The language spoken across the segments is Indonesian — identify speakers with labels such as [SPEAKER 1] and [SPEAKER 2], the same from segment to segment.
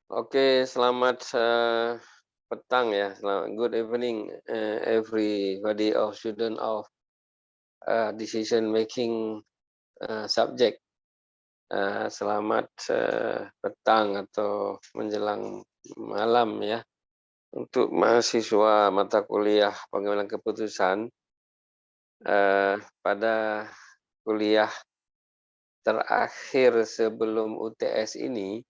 [SPEAKER 1] Oke, selamat petang ya. Good evening, everybody of student of decision making subject. Selamat petang atau menjelang malam ya untuk mahasiswa mata kuliah pengambilan keputusan pada kuliah terakhir sebelum UTS ini.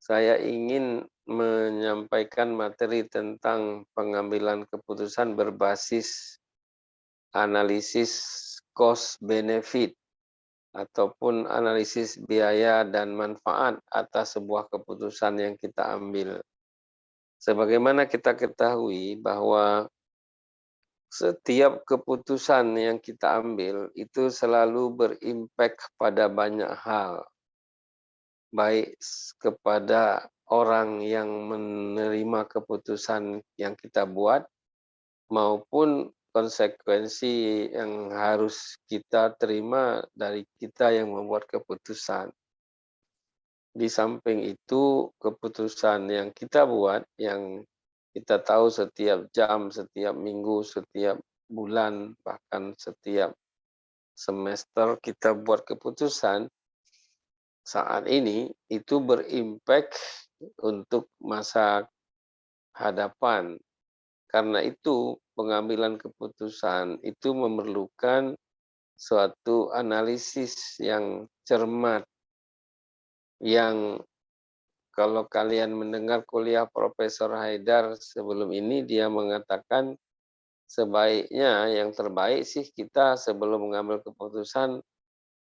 [SPEAKER 1] Saya ingin menyampaikan materi tentang pengambilan keputusan berbasis analisis cost benefit ataupun analisis biaya dan manfaat atas sebuah keputusan yang kita ambil. Sebagaimana kita ketahui bahwa setiap keputusan yang kita ambil itu selalu berimpak pada banyak hal, baik kepada orang yang menerima keputusan yang kita buat maupun konsekuensi yang harus kita terima dari kita yang membuat keputusan. Di samping itu, keputusan yang kita buat, yang kita tahu setiap jam, setiap minggu, setiap bulan, bahkan setiap semester kita buat keputusan, saat ini itu berimpak untuk masa hadapan. Karena itu, pengambilan keputusan itu memerlukan suatu analisis yang cermat, yang kalau kalian mendengar kuliah Profesor Haidar sebelum ini, dia mengatakan sebaiknya yang terbaik sih kita sebelum mengambil keputusan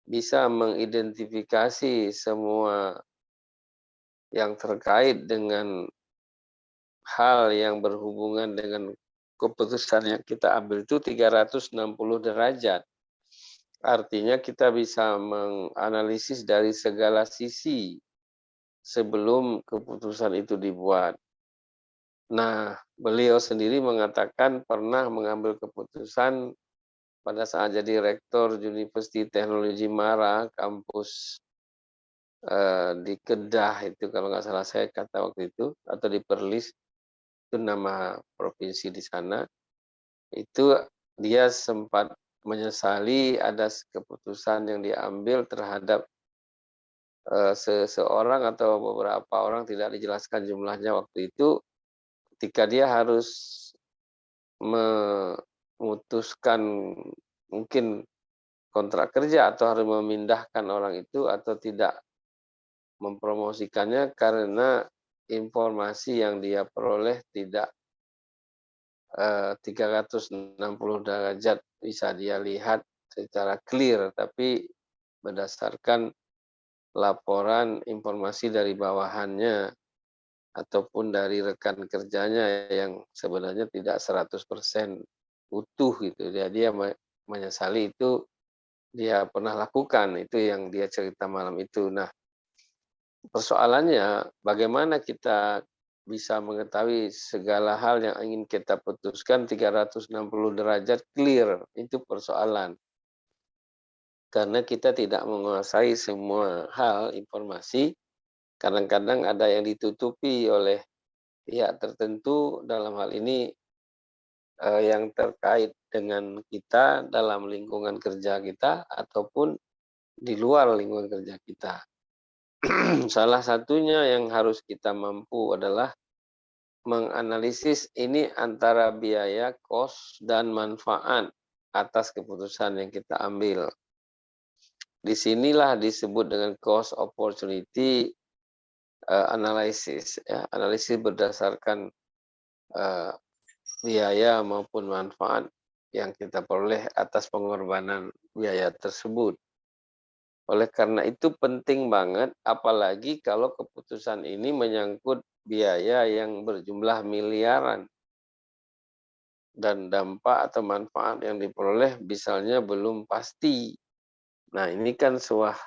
[SPEAKER 1] bisa mengidentifikasi semua yang terkait dengan hal yang berhubungan dengan keputusan yang kita ambil itu 360 derajat. Artinya kita bisa menganalisis dari segala sisi sebelum keputusan itu dibuat. Nah, beliau sendiri mengatakan pernah mengambil keputusan pada saat jadi rektor Universiti Teknologi Mara, kampus di Kedah itu kalau nggak salah saya kata waktu itu, atau di Perlis, itu nama provinsi di sana. Itu dia sempat menyesali ada keputusan yang diambil terhadap seseorang atau beberapa orang, tidak dijelaskan jumlahnya waktu itu, ketika dia harus memutuskan mungkin kontrak kerja atau harus memindahkan orang itu atau tidak mempromosikannya karena informasi yang dia peroleh tidak 360 derajat bisa dia lihat secara clear, tapi berdasarkan laporan informasi dari bawahannya ataupun dari rekan kerjanya yang sebenarnya tidak 100% utuh gitu. Dia menyesali itu dia pernah lakukan, itu yang dia cerita malam itu. Nah, persoalannya bagaimana kita bisa mengetahui segala hal yang ingin kita putuskan 360 derajat clear, itu persoalan. Karena kita tidak menguasai semua hal informasi, kadang-kadang ada yang ditutupi oleh pihak tertentu, dalam hal ini yang terkait dengan kita dalam lingkungan kerja kita ataupun di luar lingkungan kerja kita. Salah satunya yang harus kita mampu adalah menganalisis ini antara biaya, cost, dan manfaat atas keputusan yang kita ambil. Di sinilah disebut dengan cost opportunity analysis. Ya. Analisis berdasarkan biaya maupun manfaat yang kita peroleh atas pengorbanan biaya tersebut. Oleh karena itu penting banget, apalagi kalau keputusan ini menyangkut biaya yang berjumlah miliaran dan dampak atau manfaat yang diperoleh misalnya belum pasti. Nah, ini kan sebuah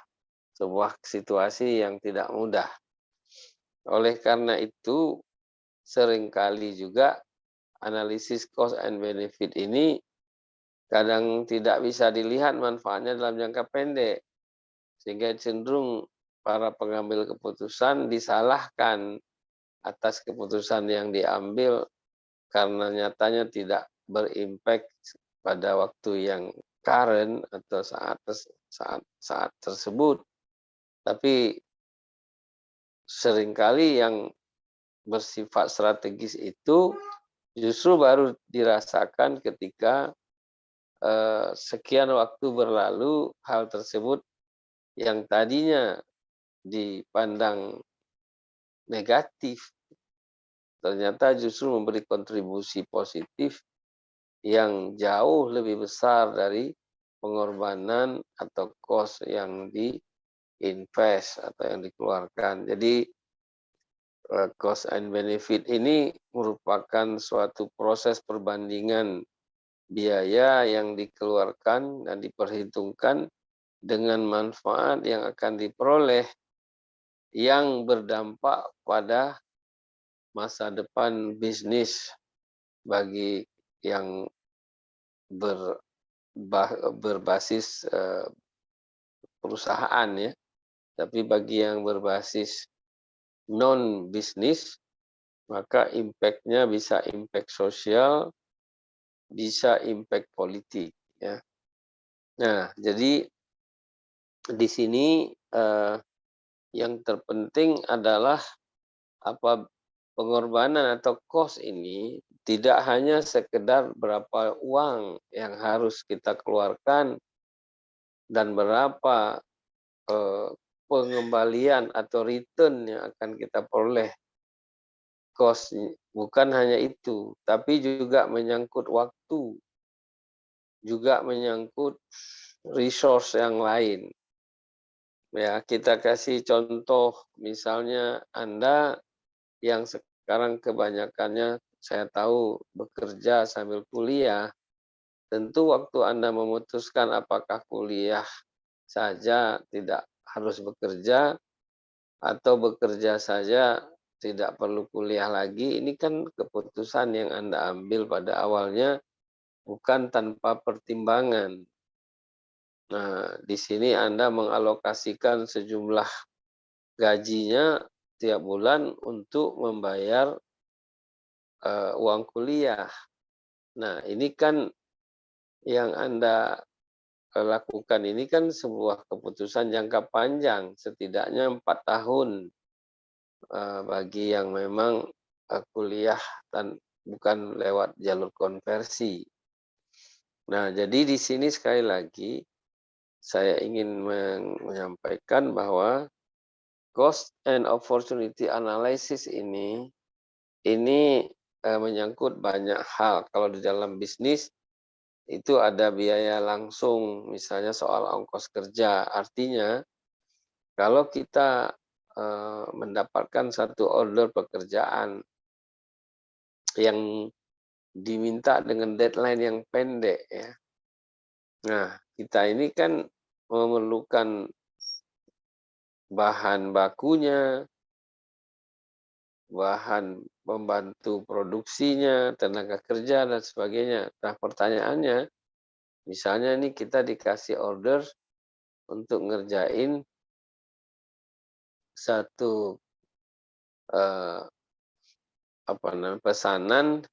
[SPEAKER 1] situasi yang tidak mudah. Oleh karena itu, seringkali juga analisis cost and benefit ini kadang tidak bisa dilihat manfaatnya dalam jangka pendek, sehingga cenderung para pengambil keputusan disalahkan atas keputusan yang diambil karena nyatanya tidak berimpact pada waktu yang current atau saat tersebut. Tapi seringkali yang bersifat strategis itu justru baru dirasakan ketika sekian waktu berlalu, hal tersebut yang tadinya dipandang negatif ternyata justru memberi kontribusi positif yang jauh lebih besar dari pengorbanan atau cost yang di-invest atau yang dikeluarkan. Jadi cost and benefit ini merupakan suatu proses perbandingan biaya yang dikeluarkan dan diperhitungkan dengan manfaat yang akan diperoleh yang berdampak pada masa depan bisnis bagi yang berbasis perusahaan ya. Tapi bagi yang berbasis non bisnis maka impact-nya bisa impact sosial, bisa impact politik ya. Nah, jadi di sini yang terpenting adalah apa pengorbanan atau cost ini tidak hanya sekedar berapa uang yang harus kita keluarkan dan berapa pengembalian atau return yang akan kita peroleh. Cost bukan hanya itu, tapi juga menyangkut waktu, juga menyangkut resource yang lain. Ya, kita kasih contoh, misalnya Anda yang sekarang kebanyakannya saya tahu bekerja sambil kuliah, tentu waktu Anda memutuskan apakah kuliah saja tidak harus bekerja atau bekerja saja tidak perlu kuliah lagi, ini kan keputusan yang Anda ambil pada awalnya bukan tanpa pertimbangan. Nah, di sini Anda mengalokasikan sejumlah gajinya tiap bulan untuk membayar uang kuliah. Nah, ini kan yang Anda lakukan ini kan sebuah keputusan jangka panjang, setidaknya 4 tahun bagi yang memang kuliah dan bukan lewat jalur konversi. Nah, jadi di sini sekali lagi saya ingin menyampaikan bahwa cost and opportunity analysis ini menyangkut banyak hal. Kalau di dalam bisnis itu ada biaya langsung, misalnya soal ongkos kerja. Artinya kalau kita mendapatkan satu order pekerjaan yang diminta dengan deadline yang pendek ya. Nah, kita ini kan memerlukan bahan bakunya, bahan membantu produksinya, tenaga kerja dan sebagainya. Nah, pertanyaannya, misalnya ini kita dikasih order untuk ngerjain satu pesanan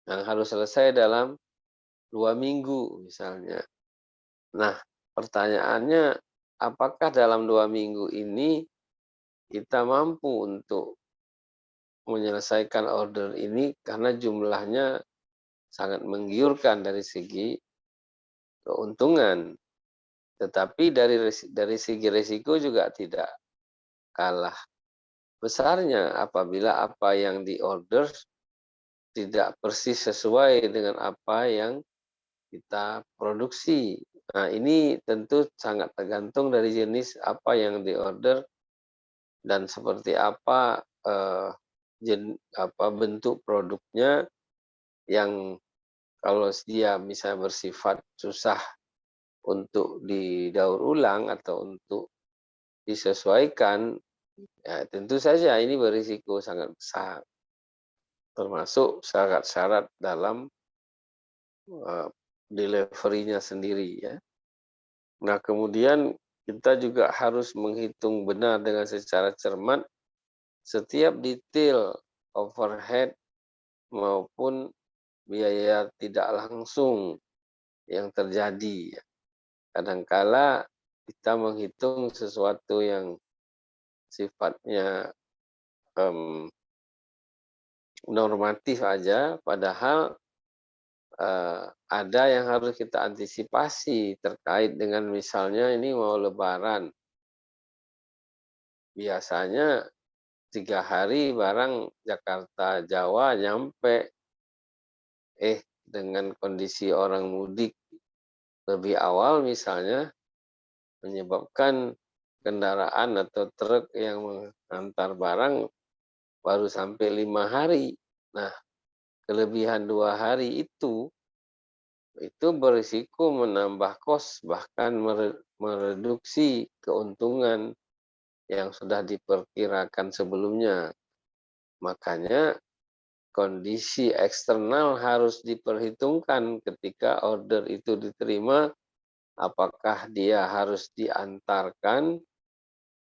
[SPEAKER 1] yang harus selesai dalam 2 minggu misalnya. Nah, pertanyaannya apakah dalam 2 minggu ini kita mampu untuk menyelesaikan order ini karena jumlahnya sangat menggiurkan dari segi keuntungan. Tetapi dari segi risiko juga tidak kalah besarnya apabila apa yang diorder tidak persis sesuai dengan apa yang kita produksi. Nah, ini tentu sangat tergantung dari jenis apa yang diorder dan seperti apa bentuk produknya yang kalau dia misalnya bersifat susah untuk didaur ulang atau untuk disesuaikan, ya tentu saja ini berisiko sangat besar. Termasuk syarat-syarat dalam delivery-nya sendiri ya. Nah, kemudian kita juga harus menghitung benar dengan secara cermat setiap detail overhead maupun biaya tidak langsung yang terjadi. Kadangkala kita menghitung sesuatu yang sifatnya normatif aja, padahal ada yang harus kita antisipasi terkait dengan misalnya ini mau lebaran. Biasanya 3 hari barang Jakarta Jawa nyampe, dengan kondisi orang mudik lebih awal misalnya, menyebabkan kendaraan atau truk yang mengantar barang baru sampai 5 hari. Nah, kelebihan 2 hari itu berisiko menambah kos, bahkan mereduksi keuntungan yang sudah diperkirakan sebelumnya. Makanya kondisi eksternal harus diperhitungkan ketika order itu diterima, apakah dia harus diantarkan,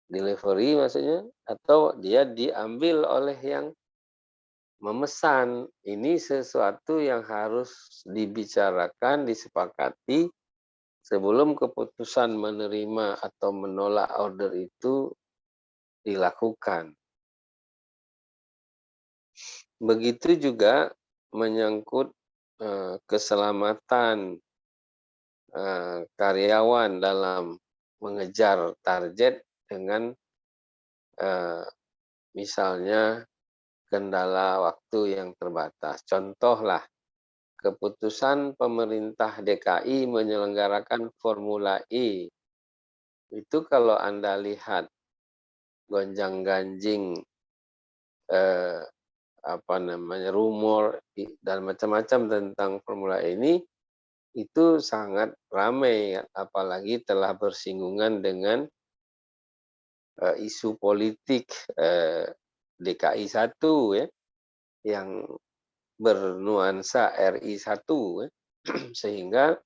[SPEAKER 1] delivery maksudnya, atau dia diambil oleh yang memesan. Ini sesuatu yang harus dibicarakan, disepakati sebelum keputusan menerima atau menolak order itu dilakukan. Begitu juga menyangkut keselamatan karyawan dalam mengejar target dengan misalnya kendala waktu yang terbatas. Contohlah, keputusan pemerintah DKI menyelenggarakan Formula E. Itu kalau Anda lihat gonjang-ganjing rumor dan macam-macam tentang Formula E ini, itu sangat ramai, apalagi telah bersinggungan dengan isu politik DKI 1 ya, yang bernuansa RI 1 ya. Sehingga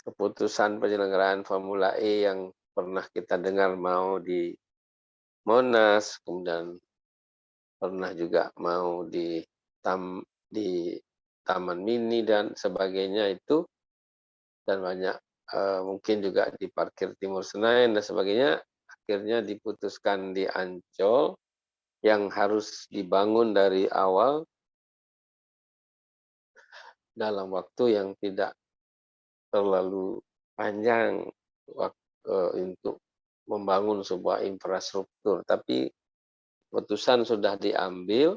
[SPEAKER 1] keputusan penyelenggaraan Formula E yang pernah kita dengar mau di Monas, kemudian pernah juga mau di Taman Mini dan sebagainya itu, dan banyak mungkin juga di parkir Timur Senayan dan sebagainya, akhirnya diputuskan di Ancol yang harus dibangun dari awal dalam waktu yang tidak terlalu panjang untuk membangun sebuah infrastruktur. Tapi keputusan sudah diambil,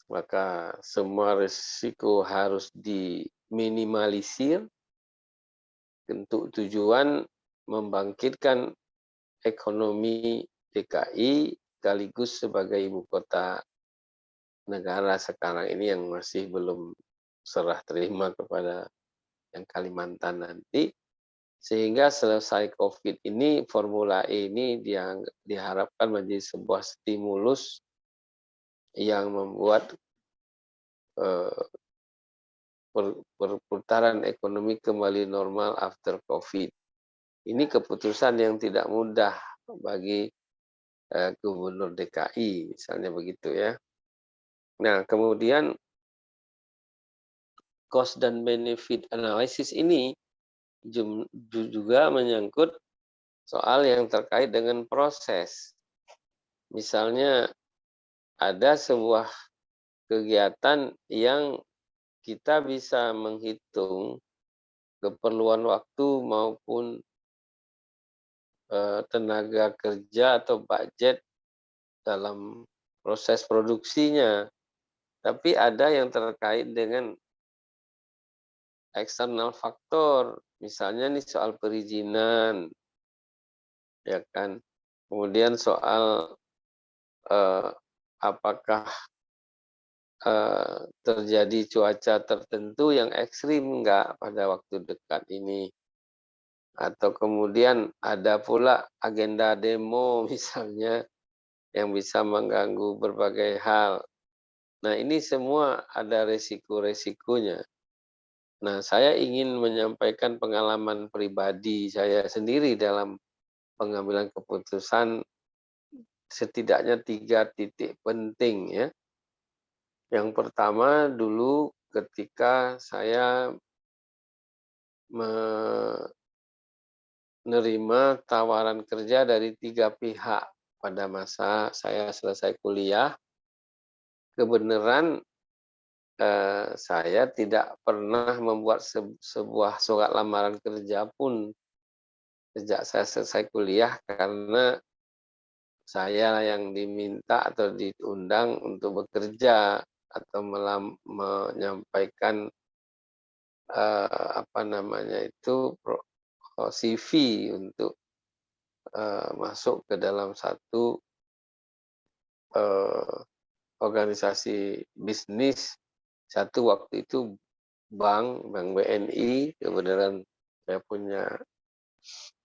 [SPEAKER 1] maka semua risiko harus diminimalisir untuk tujuan membangkitkan ekonomi DKI sekaligus sebagai ibu kota negara sekarang ini yang masih belum serah terima kepada yang Kalimantan nanti. Sehingga selesai COVID ini, Formula E ini diharapkan menjadi sebuah stimulus yang membuat perputaran ekonomi kembali normal after COVID. Ini keputusan yang tidak mudah bagi Gubernur DKI, misalnya begitu ya. Nah, kemudian cost dan benefit analysis ini juga menyangkut soal yang terkait dengan proses. Misalnya ada sebuah kegiatan yang kita bisa menghitung keperluan waktu maupun tenaga kerja atau budget dalam proses produksinya. Tapi ada yang terkait dengan eksternal faktor, misalnya nih soal perizinan, ya kan. Kemudian soal apakah terjadi cuaca tertentu yang ekstrim enggak pada waktu dekat ini. Atau kemudian ada pula agenda demo misalnya yang bisa mengganggu berbagai hal. Nah, ini semua ada resiko-resikonya. Nah, saya ingin menyampaikan pengalaman pribadi saya sendiri dalam pengambilan keputusan setidaknya 3 titik penting ya. Yang pertama dulu ketika saya menerima tawaran kerja dari 3 pihak pada masa saya selesai kuliah, kebenaran, saya tidak pernah membuat sebuah surat lamaran kerja pun sejak saya selesai kuliah karena saya yang diminta atau diundang untuk bekerja atau menyampaikan, apa namanya itu, CV untuk, masuk ke dalam satu, eee, organisasi bisnis. Satu waktu itu bank BNI, kebenaran saya punya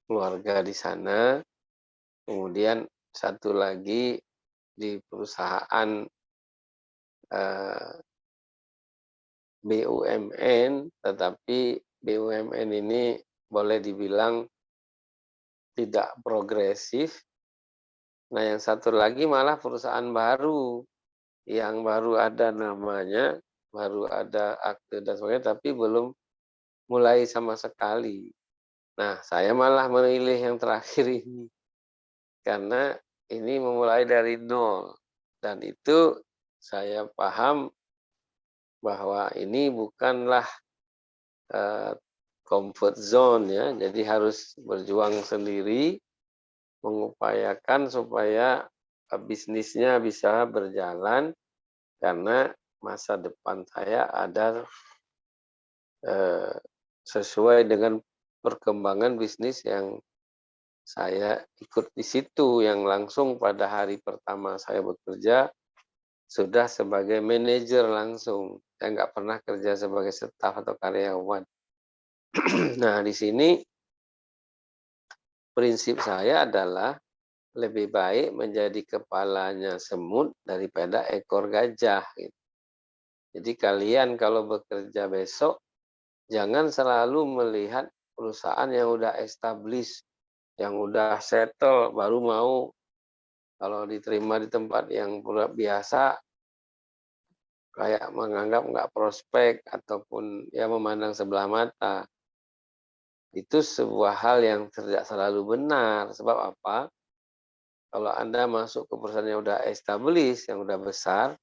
[SPEAKER 1] keluarga di sana. Kemudian satu lagi di perusahaan, eee, BUMN, tetapi BUMN ini boleh dibilang tidak progresif. Nah, yang satu lagi malah perusahaan baru, yang baru ada namanya, baru ada akte dan sebagainya, tapi belum mulai sama sekali. Nah, saya malah memilih yang terakhir ini, karena ini memulai dari nol, dan itu saya paham bahwa ini bukanlah, eee, comfort zone ya, jadi harus berjuang sendiri, mengupayakan supaya, bisnisnya bisa berjalan karena masa depan saya ada, eee, sesuai dengan perkembangan bisnis yang saya ikut di situ, yang langsung pada hari pertama saya bekerja sudah sebagai manajer langsung. Saya nggak pernah kerja sebagai staf atau karyawan. Nah, di sini prinsip saya adalah lebih baik menjadi kepalanya semut daripada ekor gajah, gitu. Jadi kalian kalau bekerja besok, jangan selalu melihat perusahaan yang udah established, yang udah settle, baru mau kalau diterima di tempat yang biasa, kayak menganggap nggak prospek ataupun ya memandang sebelah mata. Itu sebuah hal yang tidak selalu benar. Sebab apa? Kalau Anda masuk ke perusahaan yang udah established, yang udah besar,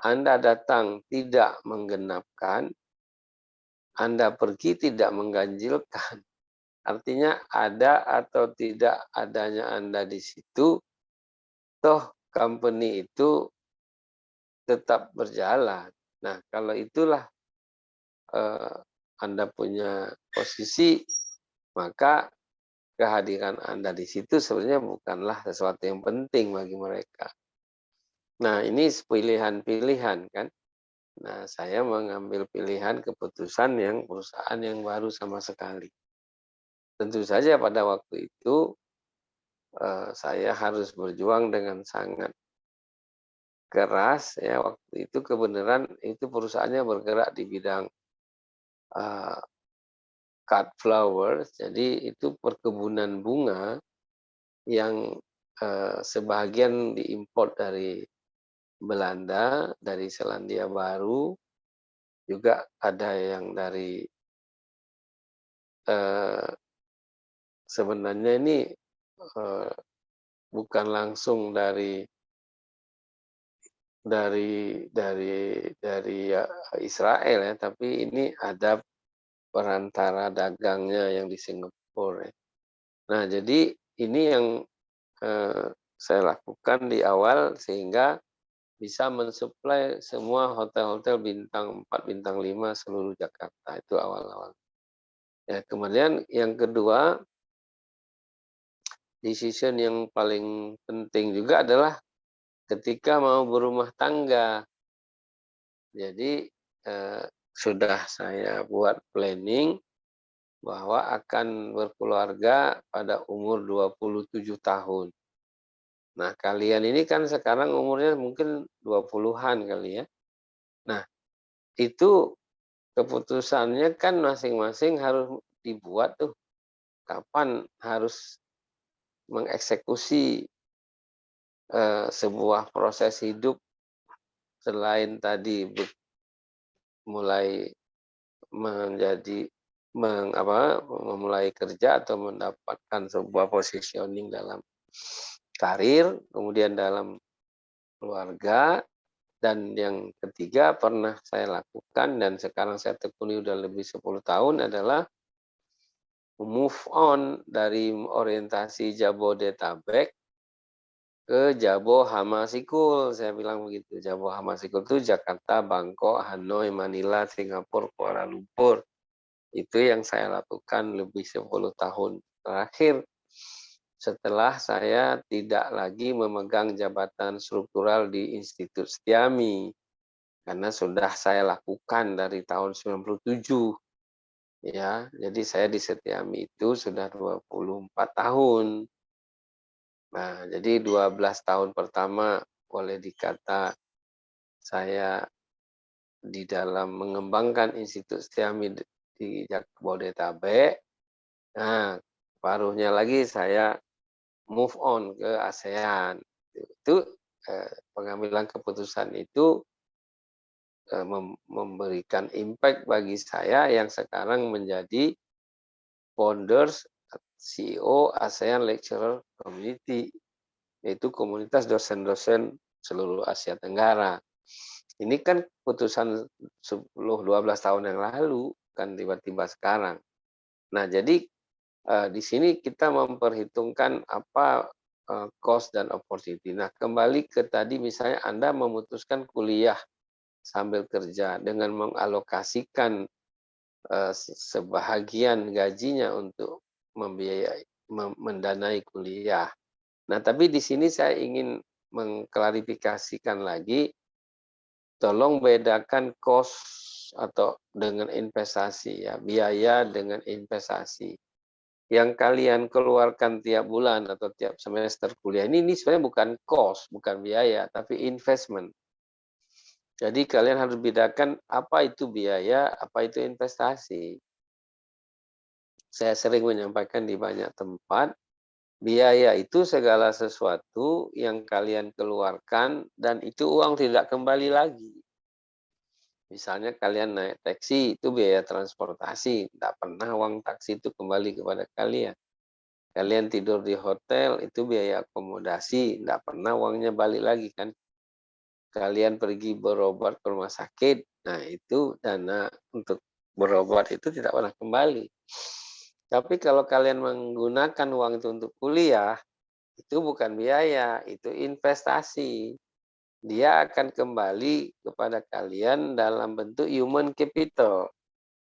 [SPEAKER 1] Anda datang tidak menggenapkan, Anda pergi tidak mengganjilkan. Artinya ada atau tidak adanya Anda di situ, toh company itu tetap berjalan. Nah, kalau itulah, eee, Anda punya posisi, maka kehadiran Anda di situ sebenarnya bukanlah sesuatu yang penting bagi mereka. Nah, ini pilihan-pilihan kan. Nah, saya mengambil pilihan keputusan yang perusahaan yang baru sama sekali. Tentu saja pada waktu itu, saya harus berjuang dengan sangat keras ya, waktu itu kebenaran itu perusahaannya bergerak di bidang, eee, cut flowers, jadi itu perkebunan bunga yang, sebagian diimpor dari Belanda, dari Selandia Baru, juga ada yang dari, eee, sebenarnya ini, eee, bukan langsung dari Israel ya, tapi ini ada perantara dagangnya yang di Singapura ya. Nah, jadi ini yang, eee, saya lakukan di awal sehingga bisa mensuplai semua hotel-hotel bintang 4, bintang 5 seluruh Jakarta, itu awal-awal. Ya, kemudian yang kedua, decision yang paling penting juga adalah ketika mau berumah tangga. Jadi, sudah saya buat planning bahwa akan berkeluarga pada umur 27 tahun. Nah, kalian ini kan sekarang umurnya mungkin 20-an kali ya. Nah, itu keputusannya kan masing-masing harus dibuat tuh, kapan harus mengeksekusi, sebuah proses hidup selain tadi mulai menjadi memulai kerja atau mendapatkan sebuah positioning dalam karir, kemudian dalam keluarga, dan yang ketiga pernah saya lakukan dan sekarang saya tekuni udah lebih 10 tahun adalah move on dari orientasi Jabodetabek ke Jabo Hamasikul, saya bilang begitu. Jabo Hamasikul itu Jakarta, Bangkok, Hanoi, Manila, Singapura, Kuala Lumpur. Itu yang saya lakukan lebih 10 tahun terakhir setelah saya tidak lagi memegang jabatan struktural di Institut Setiami. Karena sudah saya lakukan dari tahun 97. Ya, jadi saya di Setiami itu sudah 24 tahun. Nah, jadi 12 tahun pertama boleh dikata saya di dalam mengembangkan Institut Setiami di Jabodetabek. Nah, paruhnya lagi saya move on ke ASEAN. Itu pengambilan keputusan itu memberikan impact bagi saya yang sekarang menjadi founders CEO ASEAN Lecturer Community, yaitu komunitas dosen-dosen seluruh Asia Tenggara. Ini kan putusan 10-12 tahun yang lalu, kan tiba-tiba sekarang. Nah, jadi di sini kita memperhitungkan apa cost dan opportunity. Nah, kembali ke tadi misalnya Anda memutuskan kuliah sambil kerja dengan mengalokasikan sebahagian gajinya untuk membiayai mendanai kuliah. Nah, tapi di sini saya ingin mengklarifikasikan lagi, tolong bedakan cost atau dengan investasi ya, biaya dengan investasi. Yang kalian keluarkan tiap bulan atau tiap semester kuliah ini sebenarnya bukan cost, bukan biaya, tapi investment. Jadi kalian harus bedakan apa itu biaya, apa itu investasi. Saya sering menyampaikan di banyak tempat, biaya itu segala sesuatu yang kalian keluarkan dan itu uang tidak kembali lagi. Misalnya kalian naik taksi, itu biaya transportasi, tidak pernah uang taksi itu kembali kepada kalian. Kalian tidur di hotel, itu biaya akomodasi, tidak pernah uangnya balik lagi kan. Kalian pergi berobat ke rumah sakit, nah itu dana untuk berobat itu tidak pernah kembali. Tapi kalau kalian menggunakan uang itu untuk kuliah, itu bukan biaya, itu investasi. Dia akan kembali kepada kalian dalam bentuk human capital.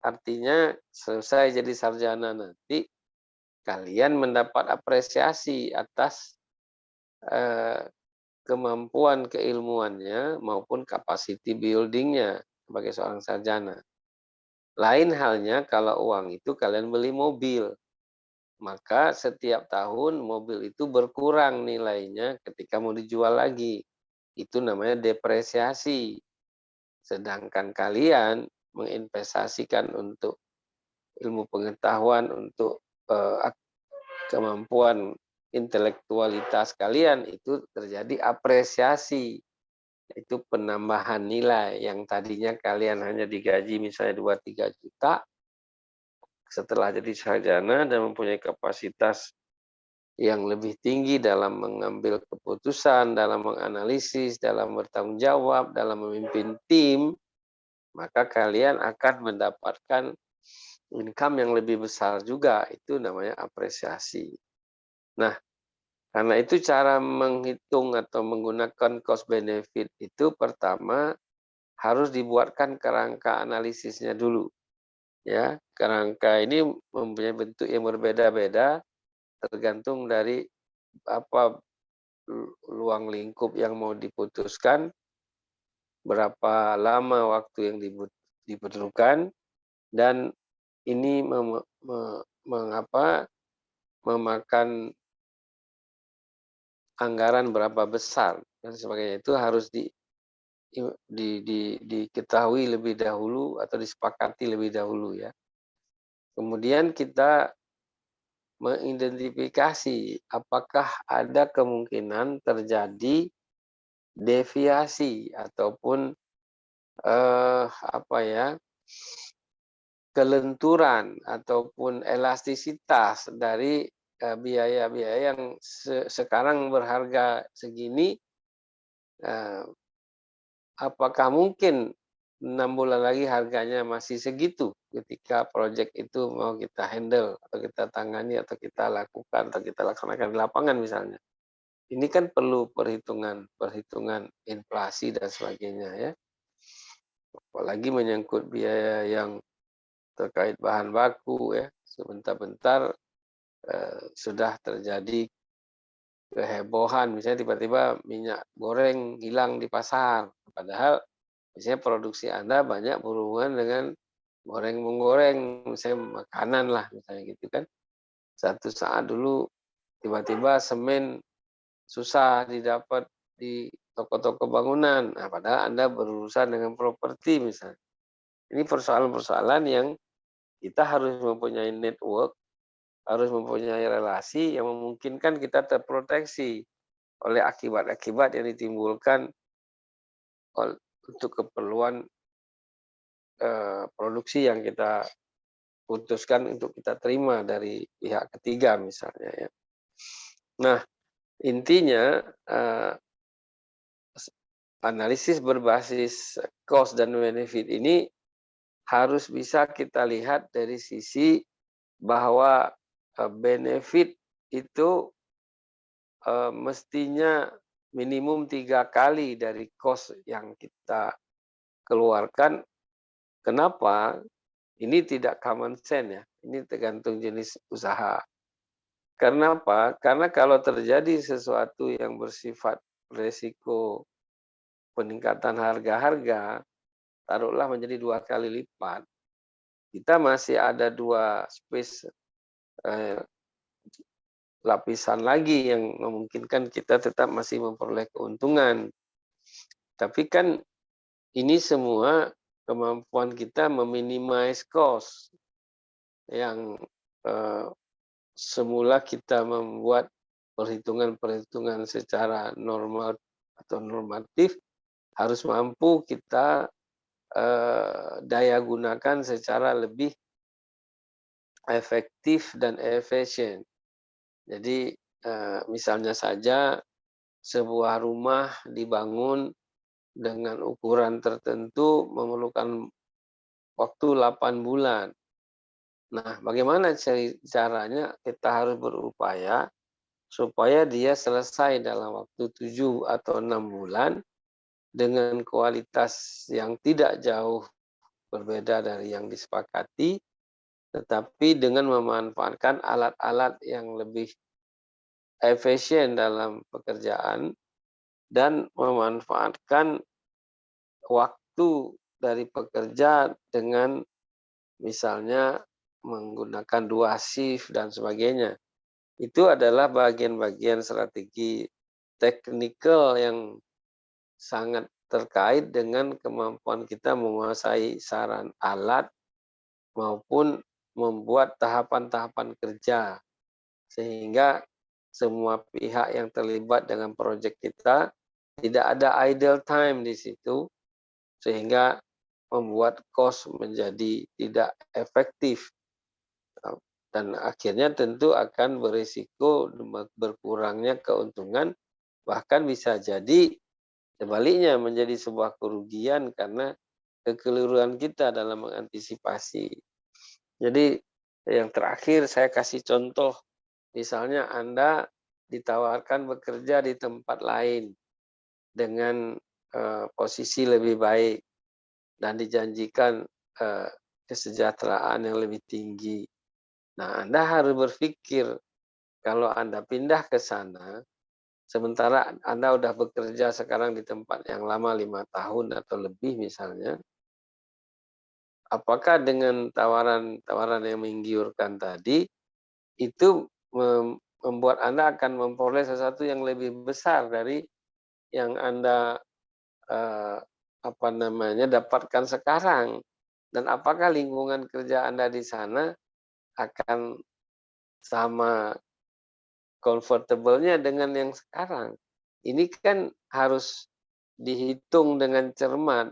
[SPEAKER 1] Artinya selesai jadi sarjana nanti, kalian mendapat apresiasi atas kemampuan keilmuannya maupun capacity building-nya sebagai seorang sarjana. Lain halnya kalau uang itu kalian beli mobil, maka setiap tahun mobil itu berkurang nilainya ketika mau dijual lagi. Itu namanya depresiasi. Sedangkan kalian menginvestasikan untuk ilmu pengetahuan, untuk kemampuan intelektualitas kalian, itu terjadi apresiasi. Itu penambahan nilai yang tadinya kalian hanya digaji misalnya 2-3 juta, setelah jadi sarjana dan mempunyai kapasitas yang lebih tinggi dalam mengambil keputusan, dalam menganalisis, dalam bertanggung jawab, dalam memimpin tim, maka kalian akan mendapatkan income yang lebih besar juga. Itu namanya apresiasi. Nah, karena itu cara menghitung atau menggunakan cost benefit itu pertama harus dibuatkan kerangka analisisnya dulu. Ya, kerangka ini mempunyai bentuk yang berbeda-beda tergantung dari apa luang lingkup yang mau diputuskan, berapa lama waktu yang dibutuhkan, dan ini memakan anggaran berapa besar dan sebagainya. Itu harus diketahui lebih dahulu atau disepakati lebih dahulu ya. Kemudian kita mengidentifikasi apakah ada kemungkinan terjadi deviasi ataupun apa ya, kelenturan ataupun elastisitas dari biaya-biaya yang sekarang berharga segini, apakah mungkin 6 bulan lagi harganya masih segitu ketika proyek itu mau kita handle atau kita tangani atau kita lakukan atau kita laksanakan di lapangan misalnya. Ini kan perlu perhitungan inflasi dan sebagainya ya. Apalagi menyangkut biaya yang terkait bahan baku ya, sebentar-bentar sudah terjadi kehebohan, misalnya tiba-tiba minyak goreng hilang di pasar, padahal misalnya produksi Anda banyak berhubungan dengan goreng-menggoreng, misalnya makanan lah, misalnya gitu kan. Satu saat dulu tiba-tiba semen susah didapat di toko-toko bangunan, nah, padahal Anda berurusan dengan properti misalnya. Ini persoalan-persoalan yang kita harus mempunyai network, harus mempunyai relasi yang memungkinkan kita terproteksi oleh akibat-akibat yang ditimbulkan untuk keperluan produksi yang kita putuskan untuk kita terima dari pihak ketiga misalnya ya. Nah, intinya analisis berbasis cost dan benefit ini harus bisa kita lihat dari sisi bahwa benefit itu mestinya minimum 3 kali dari cost yang kita keluarkan. Kenapa? Ini tidak common sense ya, ini tergantung jenis usaha. Karena apa? Karena kalau terjadi sesuatu yang bersifat resiko peningkatan harga-harga, taruhlah menjadi 2 kali lipat, kita masih ada 2 space lapisan lagi yang memungkinkan kita tetap masih memperoleh keuntungan. Tapi kan ini semua kemampuan kita meminimize cost yang semula kita membuat perhitungan-perhitungan secara normal atau normatif, harus mampu kita daya gunakan secara lebih efektif dan efisien. Jadi misalnya saja sebuah rumah dibangun dengan ukuran tertentu memerlukan waktu 8 bulan. Nah, bagaimana caranya kita harus berupaya supaya dia selesai dalam waktu 7 atau 6 bulan dengan kualitas yang tidak jauh berbeda dari yang disepakati, tetapi dengan memanfaatkan alat-alat yang lebih efisien dalam pekerjaan dan memanfaatkan waktu dari pekerja dengan misalnya menggunakan 2 shift dan sebagainya. Itu adalah bagian-bagian strategi teknikal yang sangat terkait dengan kemampuan kita menguasai saran alat maupun membuat tahapan-tahapan kerja. Sehingga semua pihak yang terlibat dengan proyek kita tidak ada idle time di situ, sehingga membuat cost menjadi tidak efektif. Dan akhirnya tentu akan berisiko berkurangnya keuntungan, bahkan bisa jadi sebaliknya menjadi sebuah kerugian karena kekeliruan kita dalam mengantisipasi. Jadi yang terakhir saya kasih contoh, misalnya Anda ditawarkan bekerja di tempat lain dengan posisi lebih baik dan dijanjikan kesejahteraan yang lebih tinggi. Nah, Anda harus berpikir kalau Anda pindah ke sana, sementara Anda udah bekerja sekarang di tempat yang lama 5 tahun atau lebih misalnya, apakah dengan tawaran-tawaran yang menggiurkan tadi, itu membuat Anda akan memperoleh sesuatu yang lebih besar dari yang Anda dapatkan sekarang? Dan apakah lingkungan kerja Anda di sana akan sama comfortable-nya dengan yang sekarang? Ini kan harus dihitung dengan cermat,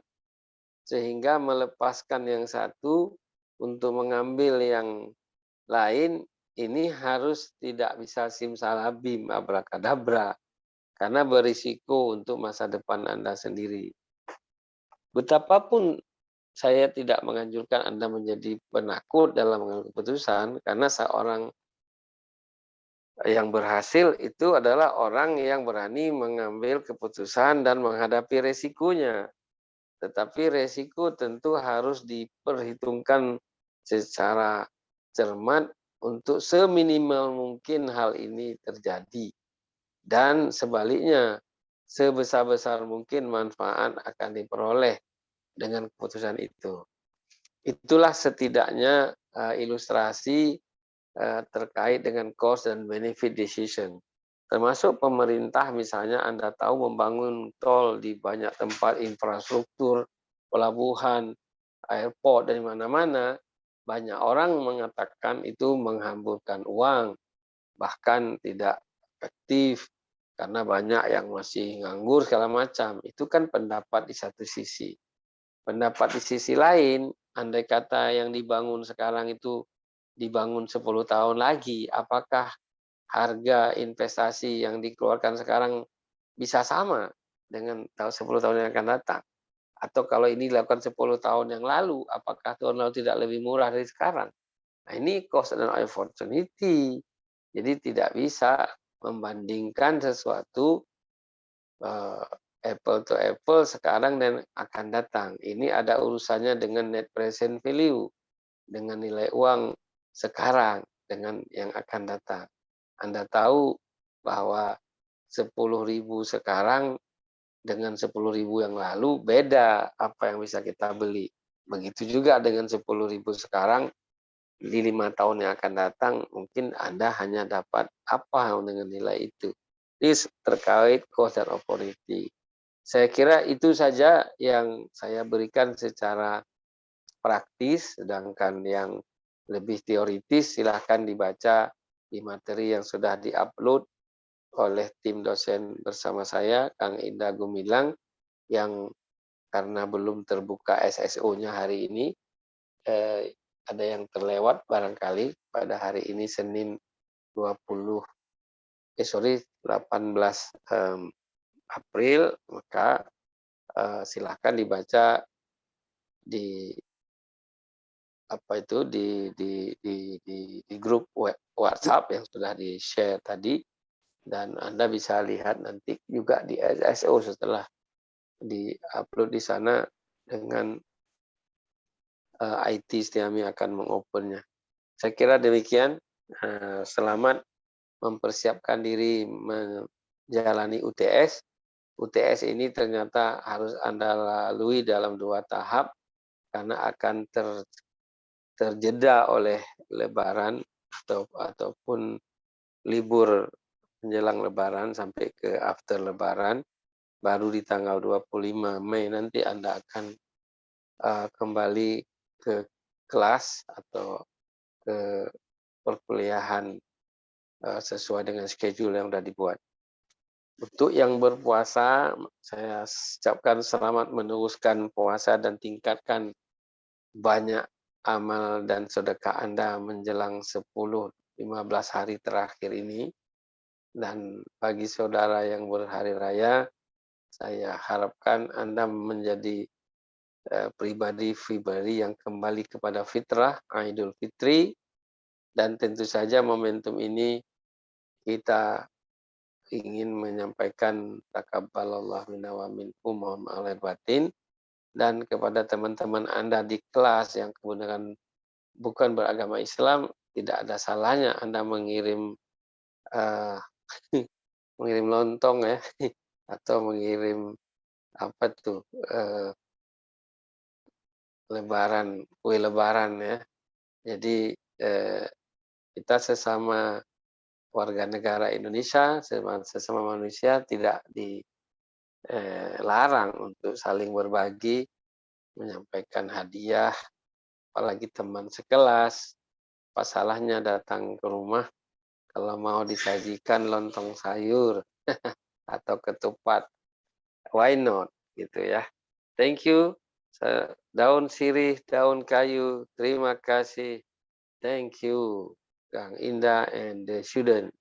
[SPEAKER 1] sehingga melepaskan yang satu untuk mengambil yang lain, ini harus tidak bisa simsalabim, abrakadabra, karena berisiko untuk masa depan Anda sendiri. Betapapun saya tidak menganjurkan Anda menjadi penakut dalam mengambil keputusan, karena seorang yang berhasil itu adalah orang yang berani mengambil keputusan dan menghadapi resikonya. Tetapi resiko tentu harus diperhitungkan secara cermat untuk seminimal mungkin hal ini terjadi. Dan sebaliknya, sebesar-besar mungkin manfaat akan diperoleh dengan keputusan itu. Itulah setidaknya ilustrasi terkait dengan cost dan benefit decision. Termasuk pemerintah misalnya Anda tahu membangun tol di banyak tempat infrastruktur, pelabuhan, airport dan mana-mana, banyak orang mengatakan itu menghamburkan uang, bahkan tidak efektif karena banyak yang masih nganggur segala macam. Itu kan pendapat di satu sisi. Pendapat di sisi lain, andai kata yang dibangun sekarang itu dibangun 10 tahun lagi, apakah harga investasi yang dikeluarkan sekarang bisa sama dengan 10 tahun yang akan datang? Atau kalau ini dilakukan 10 tahun yang lalu, apakah tahun lalu tidak lebih murah dari sekarang? Nah, ini cost and opportunity. Jadi tidak bisa membandingkan sesuatu apple to apple sekarang dan akan datang. Ini ada urusannya dengan net present value, dengan nilai uang sekarang dengan yang akan datang. Anda tahu bahwa 10.000 sekarang dengan 10.000 yang lalu beda apa yang bisa kita beli. Begitu juga dengan 10.000 sekarang, di 5 tahun yang akan datang mungkin Anda hanya dapat apa dengan nilai itu. Ini terkait cost and opportunity. Saya kira itu saja yang saya berikan secara praktis, sedangkan yang lebih teoritis silahkan dibaca di materi yang sudah diupload oleh tim dosen bersama saya, Kang Indah Gumilang, yang karena belum terbuka SSO-nya hari ini, ada yang terlewat barangkali pada hari ini Senin 20, 18 April, maka silahkan dibaca di apa itu di grup WhatsApp yang sudah di-share tadi, dan Anda bisa lihat nanti juga di SSO setelah di-upload di sana dengan IT Stiami akan mengopennya. Saya kira demikian. Selamat mempersiapkan diri menjalani UTS. UTS ini ternyata harus Anda lalui dalam 2 tahap karena akan terjeda oleh Lebaran ataupun libur menjelang Lebaran sampai ke after Lebaran. Baru di tanggal 25 Mei nanti Anda akan kembali ke kelas atau ke perkuliahan sesuai dengan schedule yang sudah dibuat. Untuk yang berpuasa, saya ucapkan selamat meneruskan puasa dan tingkatkan banyak amal dan sedekah Anda menjelang 10-15 hari terakhir ini. Dan bagi saudara yang berhari raya, saya harapkan Anda menjadi pribadi-pribadi yang kembali kepada fitrah, Idul Fitri, dan tentu saja momentum ini kita ingin menyampaikan takabbalallahu minna wa minkum, mohon maaf lahir batin, dan kepada teman-teman Anda di kelas yang kebenaran bukan beragama Islam, tidak ada salahnya Anda mengirim mengirim lontong ya, atau mengirim apa tuh lebaran, kue lebaran ya. Jadi kita sesama warga negara Indonesia, sesama manusia tidak larang untuk saling berbagi, menyampaikan hadiah, apalagi teman sekelas. Apa salahnya datang ke rumah kalau mau disajikan lontong sayur atau ketupat, why not, gitu ya. Thank you, daun sirih, daun kayu, terima kasih. Thank you, Kang Indah and the student.